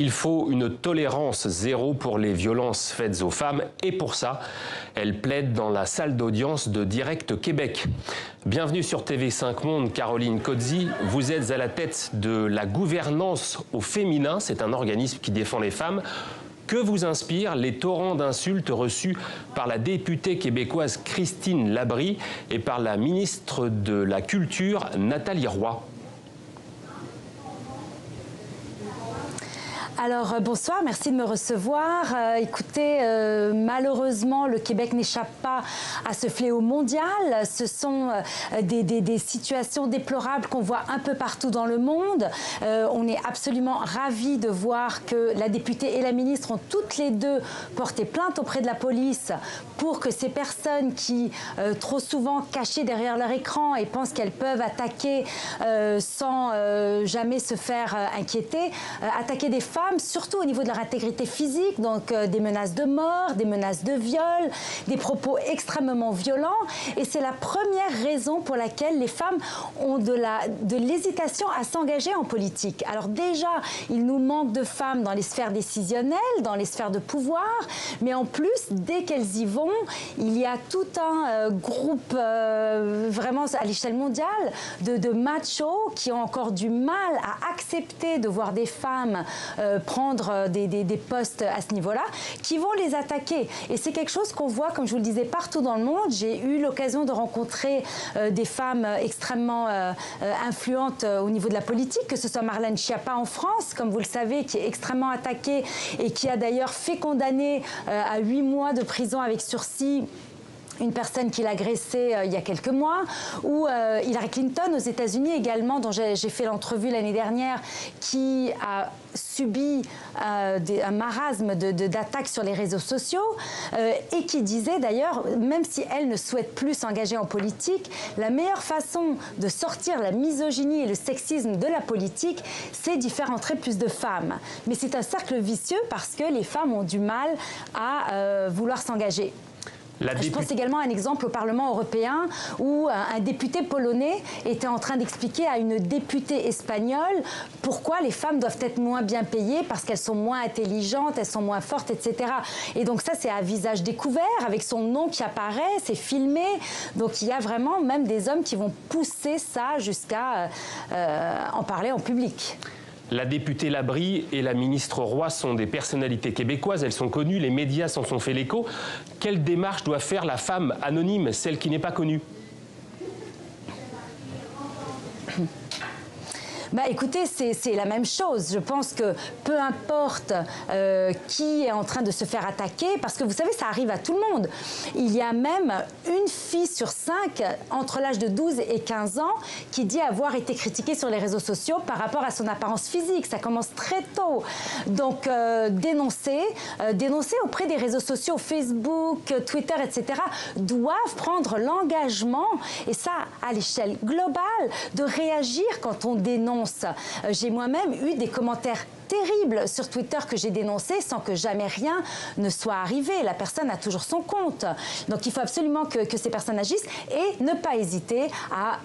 Il faut une tolérance zéro pour les violences faites aux femmes et pour ça, elle plaide dans la salle d'audience de Direct Québec. Bienvenue sur TV5 Monde, Caroline Cozzi. Vous êtes à la tête de la gouvernance au féminin. C'est un organisme qui défend les femmes. Que vous inspirent les torrents d'insultes reçus par la députée québécoise Christine Labrie et par la ministre de la Culture Nathalie Roy? Alors bonsoir, merci de me recevoir. Écoutez, malheureusement, le Québec n'échappe pas à ce fléau mondial. Ce sont des situations déplorables qu'on voit un peu partout dans le monde. On est absolument ravis de voir que la députée et la ministre ont toutes les deux porté plainte auprès de la police pour que ces personnes qui, trop souvent cachées derrière leur écran et pensent qu'elles peuvent attaquer sans jamais se faire inquiéter, attaquer des femmes, surtout au niveau de leur intégrité physique, donc des menaces de mort, des menaces de viol, des propos extrêmement violents. Et c'est la première raison pour laquelle les femmes ont de l'hésitation à s'engager en politique. Alors déjà, il nous manque de femmes dans les sphères décisionnelles, dans les sphères de pouvoir, mais en plus, dès qu'elles y vont, il y a tout un groupe vraiment à l'échelle mondiale de machos qui ont encore du mal à accepter de voir des femmes prendre des postes à ce niveau-là, qui vont les attaquer. Et c'est quelque chose qu'on voit, comme je vous le disais, partout dans le monde. J'ai eu l'occasion de rencontrer des femmes extrêmement influentes au niveau de la politique, que ce soit Marlène Schiappa en France, comme vous le savez, qui est extrêmement attaquée et qui a d'ailleurs fait condamner à 8 mois de prison avec sursis une personne qui l'a agressée il y a quelques mois, ou Hillary Clinton aux États-Unis également, dont j'ai fait l'entrevue l'année dernière, qui a subi un marasme d'attaques sur les réseaux sociaux et qui disait d'ailleurs, même si elle ne souhaite plus s'engager en politique, la meilleure façon de sortir la misogynie et le sexisme de la politique, c'est d'y faire entrer plus de femmes. Mais c'est un cercle vicieux parce que les femmes ont du mal à vouloir s'engager. Je pense également à un exemple au Parlement européen où un député polonais était en train d'expliquer à une députée espagnole pourquoi les femmes doivent être moins bien payées parce qu'elles sont moins intelligentes, elles sont moins fortes, etc. Et donc ça, c'est à visage découvert, avec son nom qui apparaît, c'est filmé. Donc il y a vraiment même des hommes qui vont pousser ça jusqu'à en parler en public. La députée Labrie et la ministre Roy sont des personnalités québécoises, elles sont connues, les médias s'en sont fait l'écho. Quelle démarche doit faire la femme anonyme, celle qui n'est pas connue ? Bah, écoutez, c'est la même chose. Je pense que peu importe qui est en train de se faire attaquer, parce que vous savez, ça arrive à tout le monde. Il y a même une fille sur 5, entre l'âge de 12 et 15 ans, qui dit avoir été critiquée sur les réseaux sociaux par rapport à son apparence physique. Ça commence très tôt. Donc, dénoncer auprès des réseaux sociaux, Facebook, Twitter, etc., doivent prendre l'engagement, et ça à l'échelle globale, de réagir quand on dénonce. J'ai moi-même eu des commentaires terribles sur Twitter que j'ai dénoncés sans que jamais rien ne soit arrivé. La personne a toujours son compte. Donc il faut absolument que ces personnes agissent et ne pas hésiter à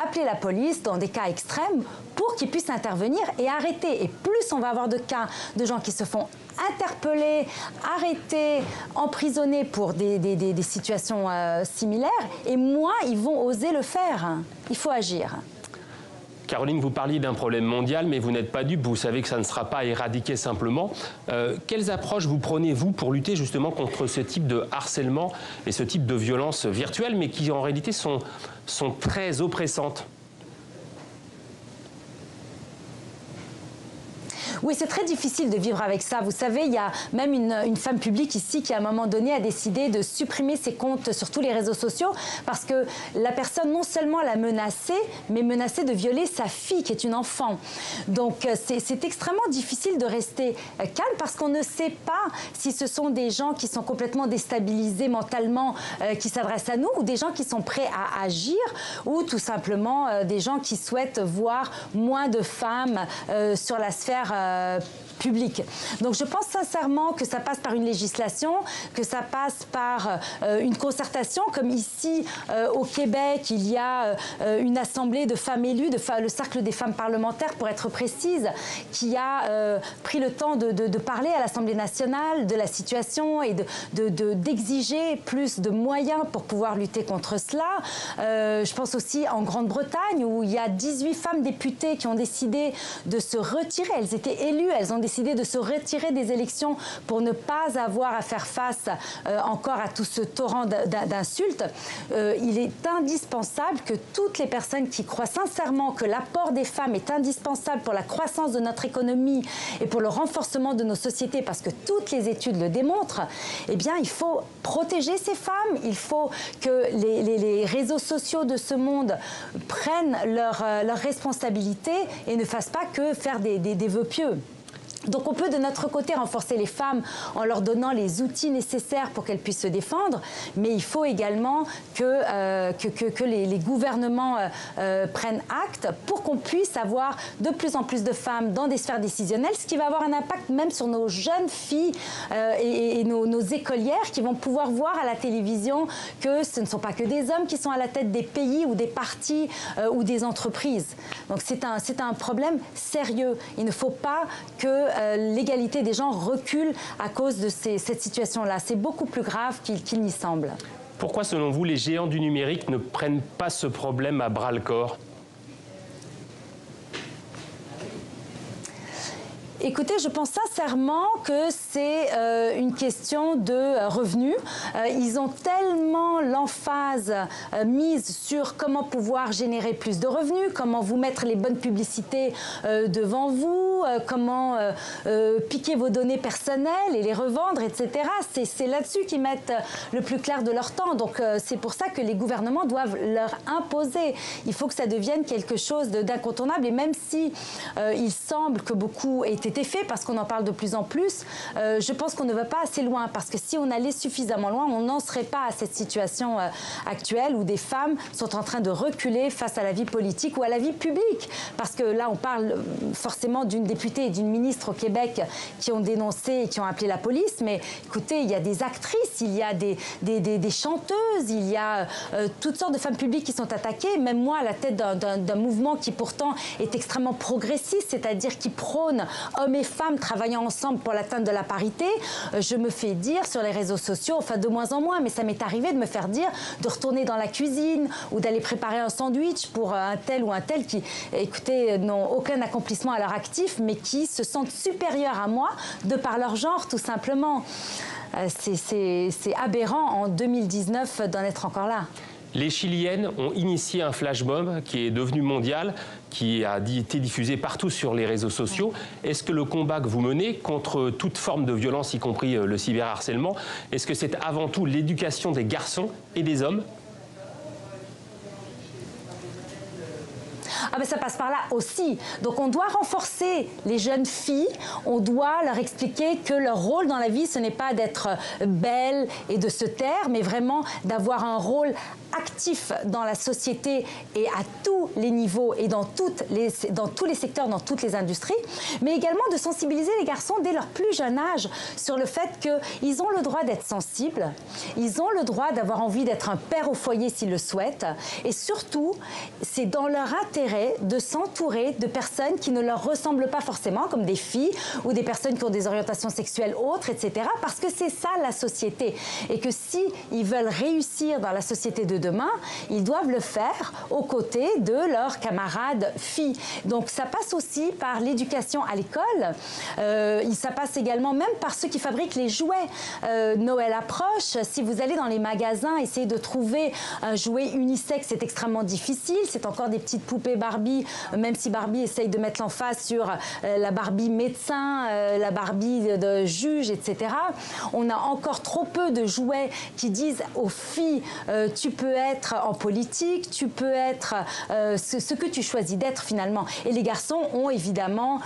appeler la police dans des cas extrêmes pour qu'ils puissent intervenir et arrêter. Et plus on va avoir de cas de gens qui se font interpeller, arrêter, emprisonner pour des situations similaires, et moins ils vont oser le faire. Il faut agir. Caroline, vous parliez d'un problème mondial, mais vous n'êtes pas dupe, vous savez que ça ne sera pas éradiqué simplement. Quelles approches vous prenez, vous, pour lutter justement contre ce type de harcèlement et ce type de violence virtuelle, mais qui en réalité sont très oppressantes ? Oui, c'est très difficile de vivre avec ça. Vous savez, il y a même une femme publique ici qui, à un moment donné, a décidé de supprimer ses comptes sur tous les réseaux sociaux parce que la personne, non seulement l'a menacée, mais menaçait de violer sa fille, qui est une enfant. Donc, c'est extrêmement difficile de rester calme parce qu'on ne sait pas si ce sont des gens qui sont complètement déstabilisés mentalement, qui s'adressent à nous, ou des gens qui sont prêts à agir, ou tout simplement des gens qui souhaitent voir moins de femmes sur la sphère publique. Donc je pense sincèrement que ça passe par une législation, que ça passe par une concertation, comme ici au Québec, il y a une assemblée de femmes élues, le Cercle des femmes parlementaires pour être précise, qui a pris le temps de parler à l'Assemblée nationale de la situation et d'exiger plus de moyens pour pouvoir lutter contre cela. Je pense aussi en Grande-Bretagne où il y a 18 femmes députées qui ont décidé de se retirer. Elles étaient élues, elles ont décidé de se retirer des élections pour ne pas avoir à faire face encore à tout ce torrent d'insultes. Il est indispensable que toutes les personnes qui croient sincèrement que l'apport des femmes est indispensable pour la croissance de notre économie et pour le renforcement de nos sociétés, parce que toutes les études le démontrent, eh bien, il faut protéger ces femmes, il faut que les réseaux sociaux de ce monde prennent leurs responsabilités et ne fassent pas que faire des vœux pieux. Donc on peut de notre côté renforcer les femmes en leur donnant les outils nécessaires pour qu'elles puissent se défendre, mais il faut également que les gouvernements prennent acte pour qu'on puisse avoir de plus en plus de femmes dans des sphères décisionnelles, ce qui va avoir un impact même sur nos jeunes filles et nos écolières qui vont pouvoir voir à la télévision que ce ne sont pas que des hommes qui sont à la tête des pays ou des partis ou des entreprises. Donc c'est un problème sérieux. Il ne faut pas que l'égalité des genres recule à cause de cette situation-là. C'est beaucoup plus grave qu'il n'y semble. Pourquoi, selon vous, les géants du numérique ne prennent pas ce problème à bras-le-corps ? Écoutez, je pense sincèrement que c'est une question de revenus. Ils ont tellement l'emphase mise sur comment pouvoir générer plus de revenus, comment vous mettre les bonnes publicités devant vous, comment piquer vos données personnelles et les revendre, etc. C'est là-dessus qu'ils mettent le plus clair de leur temps. Donc c'est pour ça que les gouvernements doivent leur imposer. Il faut que ça devienne quelque chose d'incontournable. Et même si il semble que beaucoup aient été fait, parce qu'on en parle de plus en plus, je pense qu'on ne va pas assez loin, parce que si on allait suffisamment loin, on n'en serait pas à cette situation actuelle où des femmes sont en train de reculer face à la vie politique ou à la vie publique. Parce que là, on parle forcément d'une députée et d'une ministre au Québec qui ont dénoncé et qui ont appelé la police, mais écoutez, il y a des actrices, il y a des chanteuses, il y a toutes sortes de femmes publiques qui sont attaquées, même moi à la tête d'un mouvement qui pourtant est extrêmement progressiste, c'est-à-dire qui prône hommes et femmes travaillant ensemble pour l'atteinte de la parité. Je me fais dire sur les réseaux sociaux, enfin de moins en moins, mais ça m'est arrivé de me faire dire de retourner dans la cuisine ou d'aller préparer un sandwich pour un tel ou un tel qui, écoutez, n'ont aucun accomplissement à leur actif, mais qui se sentent supérieurs à moi de par leur genre, tout simplement. C'est aberrant en 2019 d'en être encore là. Les Chiliennes ont initié un flash mob qui est devenu mondial, qui a été diffusé partout sur les réseaux sociaux. Est-ce que le combat que vous menez contre toute forme de violence, y compris le cyberharcèlement, est-ce que c'est avant tout l'éducation des garçons et des hommes ? Ah ben ça passe par là aussi. Donc on doit renforcer les jeunes filles, on doit leur expliquer que leur rôle dans la vie, ce n'est pas d'être belle et de se taire, mais vraiment d'avoir un rôle actif dans la société et à tous les niveaux et dans tous les secteurs, dans toutes les industries, mais également de sensibiliser les garçons dès leur plus jeune âge sur le fait qu'ils ont le droit d'être sensibles, ils ont le droit d'avoir envie d'être un père au foyer s'ils le souhaitent, et surtout, c'est dans leur intérêt de s'entourer de personnes qui ne leur ressemblent pas forcément, comme des filles ou des personnes qui ont des orientations sexuelles autres, etc., parce que c'est ça la société, et que si ils veulent réussir dans la société de demain, ils doivent le faire aux côtés de leurs camarades filles. Donc ça passe aussi par l'éducation à l'école, ça passe également même par ceux qui fabriquent les jouets. Noël approche, si vous allez dans les magasins, essayez de trouver un jouet unisexe, c'est extrêmement difficile, c'est encore des petites poupées Barbie, même si Barbie essaye de mettre l'emphase sur la Barbie médecin, la Barbie de juge, etc. On a encore trop peu de jouets qui disent aux filles, tu peux être en politique, tu peux être ce que tu choisis d'être finalement. Et les garçons ont évidemment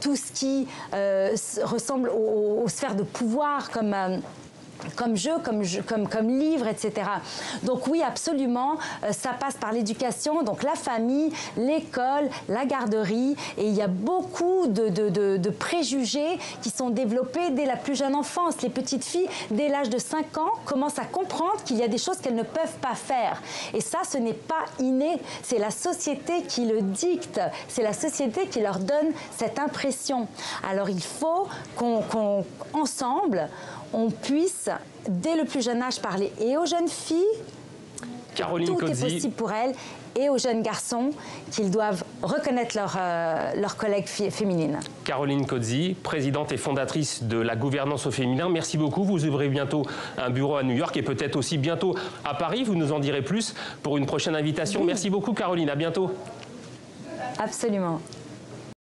tout ce qui ressemble aux sphères de pouvoir comme comme jeu, comme livre, etc. Donc oui, absolument, ça passe par l'éducation, donc la famille, l'école, la garderie, et il y a beaucoup de préjugés qui sont développés dès la plus jeune enfance. Les petites filles, dès l'âge de 5 ans, commencent à comprendre qu'il y a des choses qu'elles ne peuvent pas faire. Et ça, ce n'est pas inné, c'est la société qui le dicte, c'est la société qui leur donne cette impression. Alors il faut qu'ensemble, on puisse, dès le plus jeune âge, parler et aux jeunes filles, Caroline tout Cozzi, est possible pour elles, et aux jeunes garçons, qu'ils doivent reconnaître leurs collègues féminines. Caroline Cozzi, présidente et fondatrice de la gouvernance au féminin, merci beaucoup. Vous ouvrez bientôt un bureau à New York et peut-être aussi bientôt à Paris. Vous nous en direz plus pour une prochaine invitation. Oui. Merci beaucoup Caroline, à bientôt. Absolument.